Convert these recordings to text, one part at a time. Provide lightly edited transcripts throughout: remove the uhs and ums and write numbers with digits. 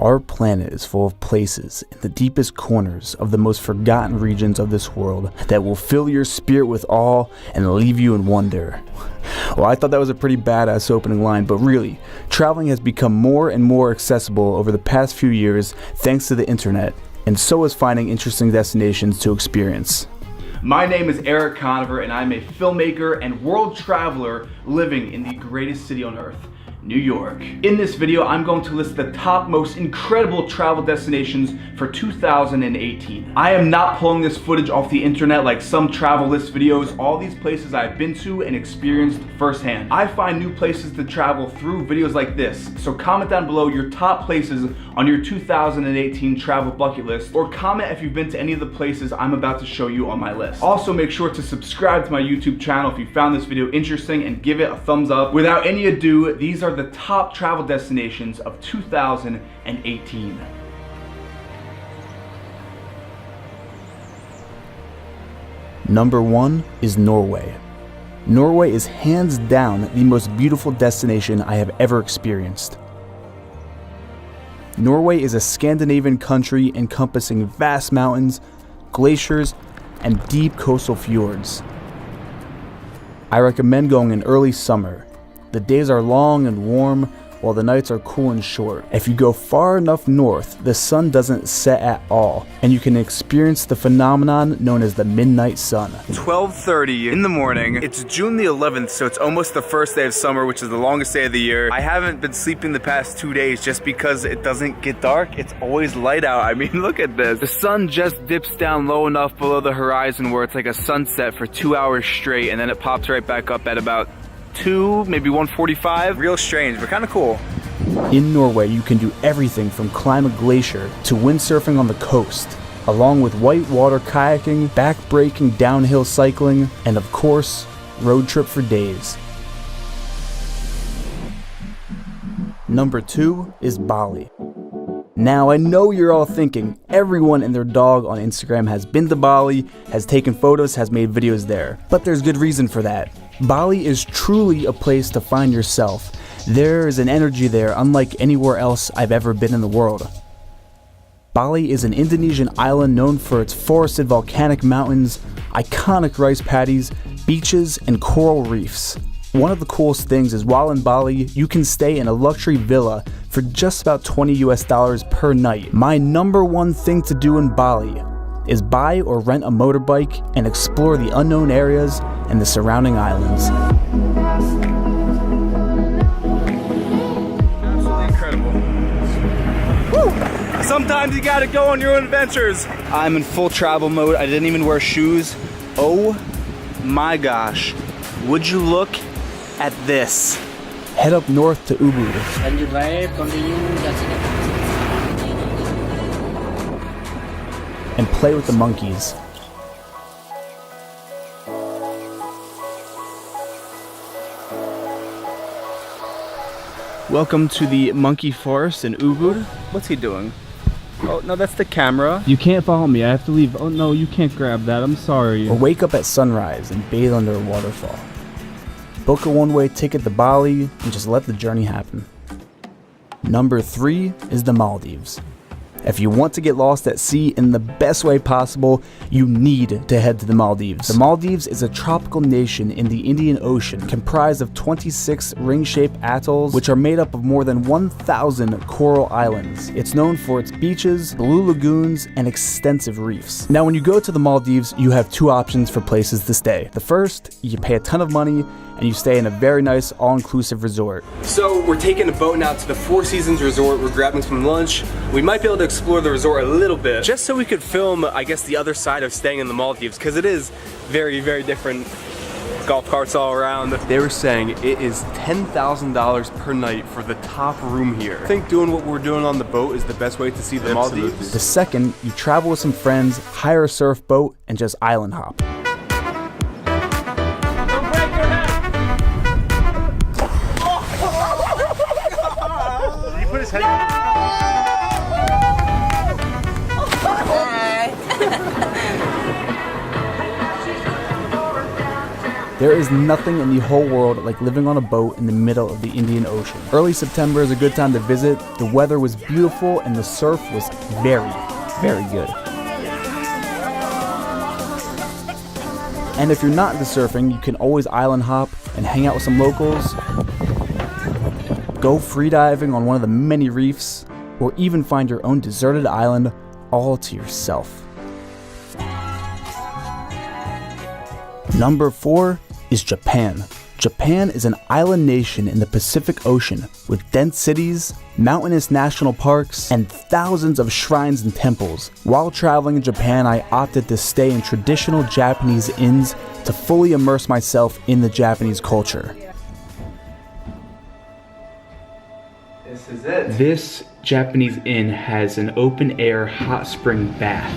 Our planet is full of places in the deepest corners of the most forgotten regions of this world that will fill your spirit with awe and leave you in wonder. Well, I thought that was a pretty badass opening line, but really, traveling has become more and more accessible over the past few years thanks to the internet, and so is finding interesting destinations to experience. My name is Eric Conover, and I'm a filmmaker and world traveler living in the greatest city on earth, New York. In this video, I'm going to list the top most incredible travel destinations for 2018. I am not pulling this footage off the internet like some travel list videos. All these places I've been to and experienced firsthand. I find new places to travel through videos like this. So comment down below your top places on your 2018 travel bucket list, or comment if you've been to any of the places I'm about to show you on my list. Also, make sure to subscribe to my YouTube channel if you found this video interesting and give it a thumbs up. Without any ado, these are the top travel destinations of 2018. Number 1 is Norway. Norway is hands down the most beautiful destination I have ever experienced. Norway is a Scandinavian country encompassing vast mountains, glaciers, and deep coastal fjords. I recommend going in early summer. The days are long and warm, while the nights are cool and short. If you go far enough north, the sun doesn't set at all, and you can experience the phenomenon known as the midnight sun. 12:30 in the morning. It's June the 11th, so it's almost the first day of summer, which is the longest day of the year. I haven't been sleeping the past 2 days just because it doesn't get dark. It's always light out. I mean, look at this. The sun just dips down low enough below the horizon where it's like a sunset for 2 hours straight, and then it pops right back up at about 2, maybe 1:45. Real strange, but kind of cool. In Norway, you can do everything from climb a glacier to windsurfing on the coast, along with whitewater kayaking, backbreaking downhill cycling, and of course, road trip for days. Number 2 is Bali. Now, I know you're all thinking everyone and their dog on Instagram has been to Bali, has taken photos, has made videos there. But there's good reason for that. Bali is truly a place to find yourself. There is an energy there unlike anywhere else I've ever been in the world. Bali is an Indonesian island known for its forested volcanic mountains, iconic rice paddies, beaches, and coral reefs. One of the coolest things is while in Bali, you can stay in a luxury villa for just about $20 US per night. My number one thing to do in Bali is buy or rent a motorbike and explore the unknown areas and the surrounding islands. Absolutely incredible. Woo! Sometimes you gotta go on your own adventures. I'm in full travel mode. I didn't even wear shoes. Oh my gosh. Would you look at this? Head up north to Ubud. And you drive, continue, that's it. And play with the monkeys. Welcome to the monkey forest in Ubud. What's he doing? Oh, no, that's the camera. You can't follow me. I have to leave. Oh, no, you can't grab that. I'm sorry. Or wake up at sunrise and bathe under a waterfall. Book a one-way ticket to Bali and just let the journey happen. Number 3 is the Maldives. If you want to get lost at sea in the best way possible, you need to head to the Maldives. The Maldives is a tropical nation in the Indian Ocean, comprised of 26 ring-shaped atolls, which are made up of more than 1,000 coral islands. It's known for its beaches, blue lagoons, and extensive reefs. Now, when you go to the Maldives, you have 2 options for places to stay. The first, you pay a ton of money, and you stay in a very nice all-inclusive resort. So we're taking a boat now to the Four Seasons Resort. We're grabbing some lunch. We might be able to explore the resort a little bit, just so we could film, I guess, the other side of staying in the Maldives, because it is very, very different. Golf carts all around. They were saying it is $10,000 per night for the top room here. I think doing what we're doing on the boat is the best way to see the Maldives. The second, you travel with some friends, hire a surf boat, and just island hop. There is nothing in the whole world like living on a boat in the middle of the Indian Ocean. Early September is a good time to visit. The weather was beautiful and the surf was very, very good. And if you're not into surfing, you can always island hop and hang out with some locals, go freediving on one of the many reefs, or even find your own deserted island all to yourself. Number 4 is Japan. Japan is an island nation in the Pacific Ocean with dense cities, mountainous national parks, and thousands of shrines and temples. While traveling in Japan, I opted to stay in traditional Japanese inns to fully immerse myself in the Japanese culture. This is it. This Japanese inn has an open-air hot spring bath.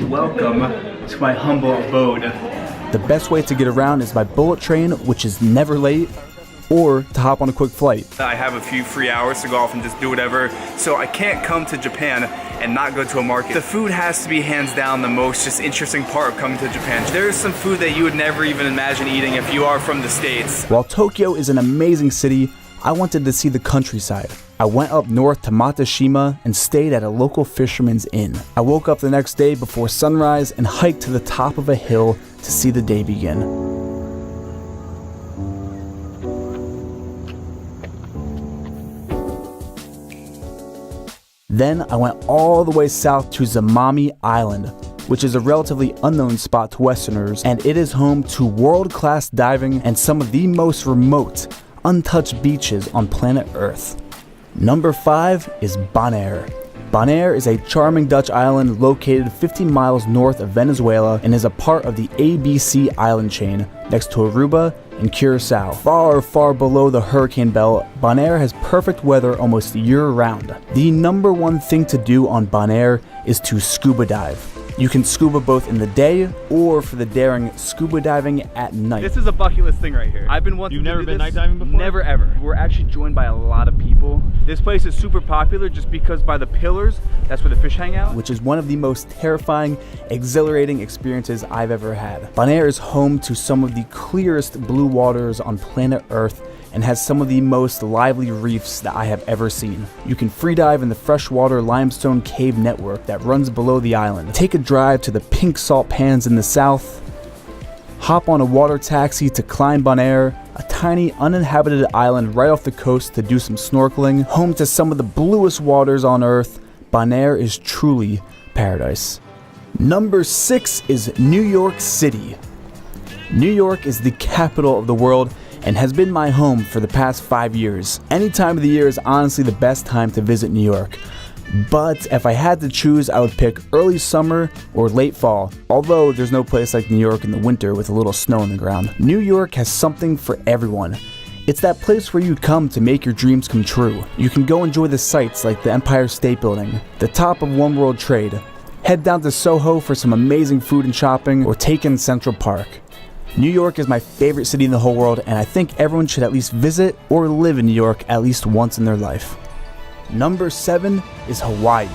Welcome to my humble abode. The best way to get around is by bullet train, which is never late, or to hop on a quick flight. I have a few free hours to go off and just do whatever, so I can't come to Japan and not go to a market. The food has to be hands down the most just interesting part of coming to Japan. There's some food that you would never even imagine eating if you are from the States. While Tokyo is an amazing city, I wanted to see the countryside. I went up north to Matashima and stayed at a local fisherman's inn. I woke up the next day before sunrise and hiked to the top of a hill to see the day begin. Then I went all the way south to Zamami Island, which is a relatively unknown spot to Westerners, and it is home to world-class diving and some of the most remote, untouched beaches on planet Earth. Number 5 is Bonaire. Bonaire is a charming Dutch island located 50 miles north of Venezuela and is a part of the ABC island chain next to Aruba and Curacao. Far, far below the hurricane belt, Bonaire has perfect weather almost year-round. The number one thing to do on Bonaire is to scuba dive. You can scuba both in the day or for the daring scuba diving at night. This is a bucket list thing right here. I've been wanting to do this. You've never been night diving before? Never ever. We're actually joined by a lot of people. This place is super popular just because by the pillars, that's where the fish hang out. Which is one of the most terrifying, exhilarating experiences I've ever had. Bonaire is home to some of the clearest blue waters on planet Earth and has some of the most lively reefs that I have ever seen. You can freedive in the freshwater limestone cave network that runs below the island. Take a drive to the pink salt pans in the south. Hop on a water taxi to Klein Bonaire, a tiny uninhabited island right off the coast to do some snorkeling. Home to some of the bluest waters on Earth, Bonaire is truly paradise. Number 6 is New York City. New York is the capital of the world and has been my home for the past 5 years. Any time of the year is honestly the best time to visit New York. But if I had to choose, I would pick early summer or late fall, although there's no place like New York in the winter with a little snow on the ground. New York has something for everyone. It's that place where you come to make your dreams come true. You can go enjoy the sights like the Empire State Building, the top of One World Trade, head down to Soho for some amazing food and shopping, or take in Central Park. New York is my favorite city in the whole world, and I think everyone should at least visit or live in New York at least once in their life. Number 7 is Hawaii.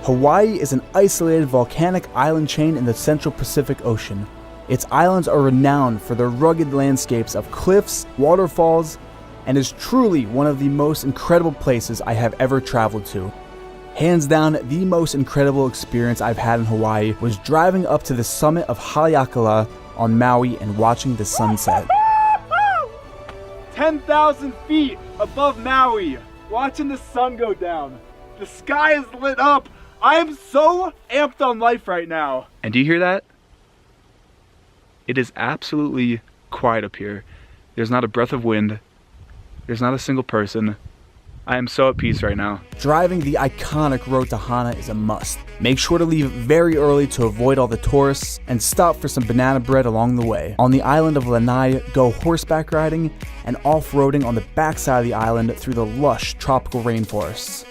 Hawaii is an isolated volcanic island chain in the Central Pacific Ocean. Its islands are renowned for their rugged landscapes of cliffs, waterfalls, and is truly one of the most incredible places I have ever traveled to. Hands down, the most incredible experience I've had in Hawaii was driving up to the summit of Haleakala on Maui and watching the sunset. 10,000 feet above Maui, watching the sun go down. The sky is lit up. I am so amped on life right now. And do you hear that? It is absolutely quiet up here. There's not a breath of wind. There's not a single person. I am so at peace right now. Driving the iconic road to Hana is a must. Make sure to leave very early to avoid all the tourists and stop for some banana bread along the way. On the island of Lanai, go horseback riding and off-roading on the backside of the island through the lush tropical rainforests.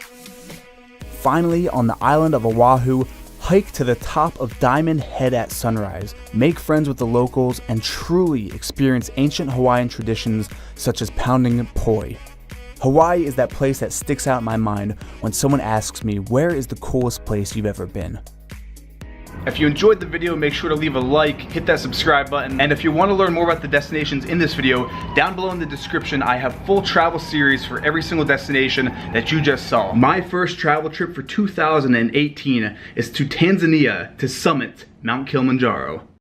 Finally, on the island of Oahu, hike to the top of Diamond Head at sunrise, make friends with the locals, and truly experience ancient Hawaiian traditions such as pounding poi. Hawaii is that place that sticks out in my mind when someone asks me, where is the coolest place you've ever been? If you enjoyed the video, make sure to leave a like, hit that subscribe button, and if you want to learn more about the destinations in this video, down below in the description I have full travel series for every single destination that you just saw. My first travel trip for 2018 is to Tanzania to summit Mount Kilimanjaro.